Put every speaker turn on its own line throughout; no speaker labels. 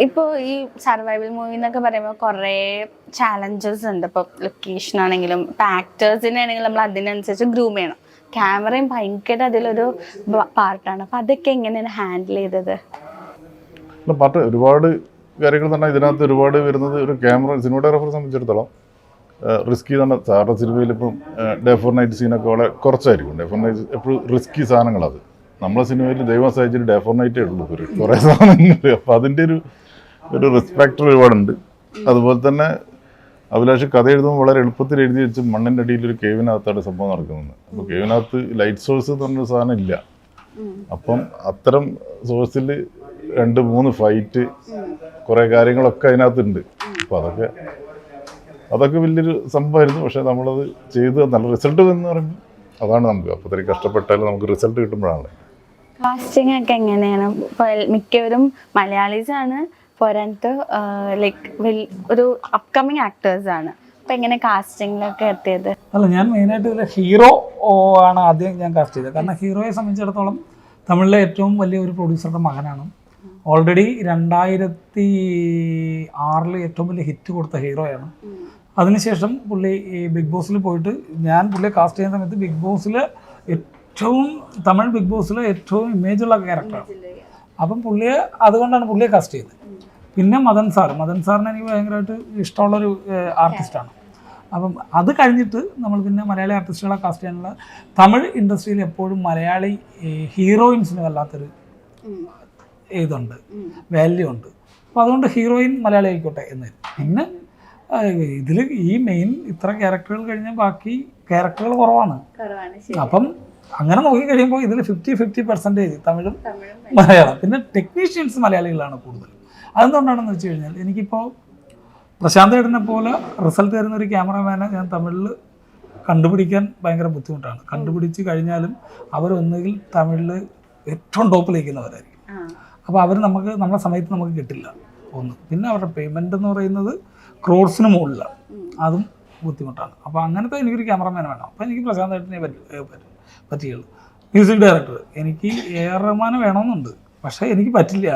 ഇപ്പോൾ ഈ survival movie എന്നൊക്കെ പറയുമ്പോൾ കുറേ ചാലഞ്ചസ് ഉണ്ട്. ഇപ്പോൾ ലൊക്കേഷൻ ആണെങ്കിലും ഇപ്പം ആക്ടേഴ്സിനാണെങ്കിലും നമ്മൾ അതിനനുസരിച്ച് ഗ്രൂം ചെയ്യണം. ക്യാമറയും ഭയങ്കര അതിലൊരു പാർട്ടാണ്. അപ്പം അതൊക്കെ എങ്ങനെയാണ് ഹാൻഡിൽ ചെയ്തത്?
പാട്ട് ഒരുപാട് കാര്യങ്ങൾ തന്നെ ഇതിനകത്ത് ഒരുപാട് വരുന്നത് ഒരു ക്യാമറ സിനിമാറ്റോഗ്രാഫറെ സംബന്ധിച്ചിടത്തോളം റിസ്കി തന്നെ. സാറിൻ്റെ സിനിമയിൽ ഇപ്പം ഡേ ഫോർ നൈറ്റ് സീനൊക്കെ വളരെ കുറച്ചായിരിക്കും. ഡേ ഫോർ നൈറ്റ് എപ്പോഴും റിസ്കി സാധനങ്ങളത്. നമ്മളെ സിനിമയിൽ ദൈവം സഹായിച്ചിട്ട് ഡേ ഫോർ നൈറ്റേ ഉള്ളൂ കുറേ സാധനങ്ങൾ. അപ്പം അതിൻ്റെ ഒരു റെസ്പെക്ട് ഒരുപാടുണ്ട്. അതുപോലെ തന്നെ അഭിലാഷ് കഥ എഴുതുമ്പോൾ വളരെ എളുപ്പത്തിൽ എഴുതി വെച്ച് മണ്ണിൻ്റെ അടിയിൽ ഒരു കേവിനകത്താണ് സംഭവം നടക്കുന്നത്. അപ്പോൾ കേവിനകത്ത് ലൈറ്റ് സോഴ്സ് എന്ന് പറഞ്ഞൊരു സാധനം ഇല്ല. അപ്പം അത്തരം സോഴ്സിൽ 2-3 ഫൈറ്റ് കുറേ കാര്യങ്ങളൊക്കെ അതിനകത്തുണ്ട്. അപ്പോൾ അതൊക്കെ വലിയൊരു സംഭവമായിരുന്നു. പക്ഷേ നമ്മളത് ചെയ്ത് നല്ല റിസൾട്ട് എന്ന് പറയുമ്പോൾ അതാണ് നമുക്ക്. അപ്പോൾ അത്രയും കഷ്ടപ്പെട്ടാലും നമുക്ക് റിസൾട്ട് കിട്ടുമ്പോഴാണ്.
കാസ്റ്റിംഗ് ഒക്കെ എങ്ങനെയാണ്? ഇപ്പോൾ മിക്കവരും മലയാളീസാണ്, പോരാഞ്ഞിട്ട് ഒരു അപ്കമിങ് ആക്ടേഴ്സാണ്. അപ്പം എങ്ങനെ കാസ്റ്റിങ്ങിലൊക്കെ എത്തിയത്?
അല്ല, ഞാൻ മെയിനായിട്ട് ഇതിൽ ഹീറോ ആണ് ആദ്യം ഞാൻ കാസ്റ്റ് ചെയ്തത്. കാരണം ഹീറോയെ സംബന്ധിച്ചിടത്തോളം തമിഴിലെ ഏറ്റവും വലിയ ഒരു പ്രൊഡ്യൂസറുടെ മകനാണ്. ഓൾറെഡി 2006 ഏറ്റവും വലിയ ഹിറ്റ് കൊടുത്ത ഹീറോയാണ്. അതിനുശേഷം പുള്ളി ഈ ബിഗ് ബോസിൽ പോയിട്ട് ഞാൻ പുള്ളിയെ കാസ്റ്റ് ചെയ്യുന്ന സമയത്ത് ബിഗ് ബോസിൽ തമിഴ് ബിഗ് ബോസിൽ ഏറ്റവും ഇമേജുള്ള ക്യാരക്ടറാണ്. അപ്പം അതുകൊണ്ടാണ് പുള്ളിയെ കാസ്റ്റ് ചെയ്തത്. പിന്നെ മദൻ സാറിന് എനിക്ക് ഭയങ്കരമായിട്ട് ഇഷ്ടമുള്ളൊരു ആർട്ടിസ്റ്റാണ്. അപ്പം അത് കഴിഞ്ഞിട്ട് നമ്മൾ പിന്നെ മലയാളി ആർട്ടിസ്റ്റുകളെ കാസ്റ്റ് ചെയ്യാനുള്ള തമിഴ് ഇൻഡസ്ട്രിയിൽ എപ്പോഴും മലയാളി ഹീറോയിൻസിന് വല്ലാത്തൊരു ഇതുണ്ട്, വാല്യൂ ഉണ്ട്. അപ്പോൾ അതുകൊണ്ട് ഹീറോയിൻ മലയാളി ആയിക്കോട്ടെ എന്ന്. പിന്നെ ഇതിൽ ഈ മെയിൻ ഇത്ര ക്യാരക്ടറുകൾ കഴിഞ്ഞാൽ ബാക്കി ക്യാരക്ടറുകൾ കുറവാണ്. അപ്പം അങ്ങനെ നോക്കിക്കഴിയുമ്പോൾ ഇതിൽ 50-50% തമിഴും മലയാളം. പിന്നെ ടെക്നീഷ്യൻസ് മലയാളികളാണ് കൂടുതൽ. അതെന്തുകൊണ്ടാണെന്ന് വെച്ച് കഴിഞ്ഞാൽ എനിക്കിപ്പോൾ പ്രശാന്ത് ഏട്ടനെ പോലെ റിസൾട്ട് തരുന്ന ഒരു ക്യാമറമാനെ ഞാൻ തമിഴിൽ കണ്ടുപിടിക്കാൻ ഭയങ്കര ബുദ്ധിമുട്ടാണ്. കണ്ടുപിടിച്ച് കഴിഞ്ഞാലും അവരൊന്നുകിൽ തമിഴിൽ ഏറ്റവും ടോപ്പിലിരിക്കുന്നവരായിരിക്കും. അപ്പോൾ അവർ നമ്മളെ സമയത്ത് നമുക്ക് കിട്ടില്ല ഒന്ന്. പിന്നെ അവരുടെ പേയ്മെൻ്റ് എന്ന് പറയുന്നത് ക്രോഡ്സിന് മുകളിലാണ്. അതും ബുദ്ധിമുട്ടാണ്. അപ്പോൾ അങ്ങനത്തെ എനിക്കൊരു ക്യാമറമാൻ വേണം. അപ്പോൾ എനിക്ക് പ്രശാന്ത് ഏട്ടനെ പറ്റിയുള്ളൂ. മ്യൂസിക് ഡയറക്ടർ എനിക്ക് AR റഹ്മാൻ വേണമെന്നുണ്ട്, പക്ഷേ എനിക്ക് പറ്റില്ല.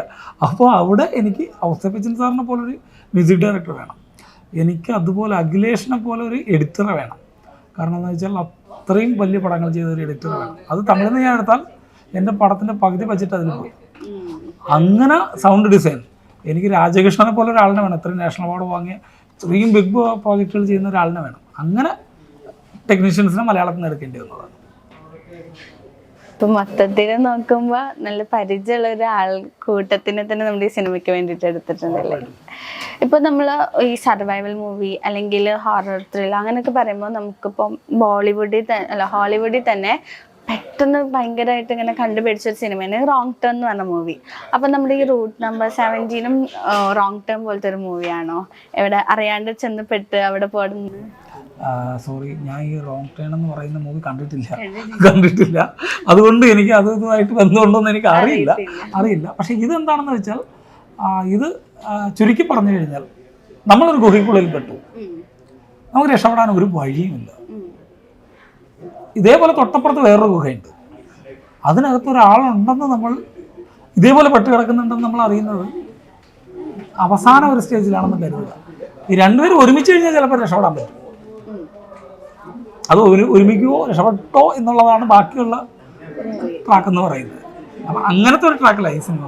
അപ്പോൾ അവിടെ എനിക്ക് ഔസേപ്പ് ബച്ചൻ സാറിനെ പോലൊരു മ്യൂസിക് ഡയറക്ടർ വേണം. എനിക്ക് അതുപോലെ അഖിലേഷിനെ പോലെ ഒരു എഡിറ്ററെ വേണം. കാരണം എന്ന് വെച്ചാൽ അത്രയും വലിയ പടങ്ങൾ ചെയ്ത ഒരു എഡിറ്റർ വേണം. അത് തമിഴിൽ നിന്ന് ഞാൻ എടുത്താൽ എൻ്റെ പടത്തിൻ്റെ പകുതി ബഡ്ജറ്റ് അതിൽ പോയി. അങ്ങനെ സൗണ്ട് ഡിസൈൻ എനിക്ക് രാജകൃഷ്ണനെ പോലെ ഒരാളിനെ വേണം. ഇത്രയും നാഷണൽ അവാർഡ് വാങ്ങിയ ഇത്രയും ബിഗ് പ്രോജക്റ്റുകൾ ചെയ്യുന്ന ഒരാളിനെ വേണം. അങ്ങനെ ടെക്നീഷ്യൻസിനെ മലയാളത്തിൽ നിന്ന് എടുക്കേണ്ടി വന്നതാണ്.
ഇപ്പം മൊത്തത്തിൽ നോക്കുമ്പോൾ നല്ല പരിചയമുള്ള ഒരു കൂട്ടത്തിനെ തന്നെ നമ്മുടെ ഈ സിനിമയ്ക്ക് വേണ്ടിയിട്ട് എടുത്തിട്ടുണ്ടല്ലേ. ഇപ്പം നമ്മൾ ഈ സർവൈവൽ മൂവി അല്ലെങ്കിൽ ഹൊറർ ത്രില്ലർ അങ്ങനെയൊക്കെ പറയുമ്പോൾ നമുക്കിപ്പം ഹോളിവുഡിൽ തന്നെ പെട്ടെന്ന് ഭയങ്കരമായിട്ട് ഇങ്ങനെ കണ്ടുപിടിച്ചൊരു സിനിമയാണ് റോങ് ടേൺ എന്ന് പറഞ്ഞ മൂവി. അപ്പം നമ്മുടെ ഈ റൂട്ട് നമ്പർ 17 റോങ് ടേൺ പോലത്തെ ഒരു മൂവിയാണോ? എവിടെ അറിയാണ്ട് ചെന്നപ്പെട്ട് അവിടെ പോടുന്നത്?
സോറി, ഞാൻ ഈ റോങ് ടേൺ എന്ന് പറയുന്ന മൂവി കണ്ടിട്ടില്ല. അതുകൊണ്ട് എനിക്ക് അതുമായിട്ട് ബന്ധമുണ്ടോയെന്ന് എനിക്ക് അറിയില്ല. പക്ഷേ ഇതെന്താണെന്ന് വെച്ചാൽ ഇത് ചുരുക്കി പറഞ്ഞു കഴിഞ്ഞാൽ നമ്മളൊരു ഗുഹയ്ക്കുള്ളിൽ പെട്ടു, നമുക്ക് രക്ഷപ്പെടാൻ ഒരു വഴിയുമില്ല. ഇതേപോലെ തൊട്ടപ്പുറത്ത് വേറൊരു ഗുഹയുണ്ട്, അതിനകത്ത് ഒരാളുണ്ടെന്ന് നമ്മൾ ഇതേപോലെ പെട്ട് കിടക്കുന്നുണ്ടെന്ന് നമ്മൾ അറിയുന്നത് അവസാന ഒരു സ്റ്റേജിലാണെന്ന് കരുതുക. ഈ രണ്ടുപേരും ഒരുമിച്ച് കഴിഞ്ഞാൽ ചിലപ്പോൾ രക്ഷപ്പെടാൻ പറ്റും. അത് ഒരുമിക്കുമോ രക്ഷപ്പെട്ടോ എന്നുള്ളതാണ് ബാക്കിയുള്ള ട്രാക്ക് എന്ന് പറയുന്നത്. അപ്പം അങ്ങനത്തെ ഒരു ട്രാക്കിലാണ് ഈ സിനിമ.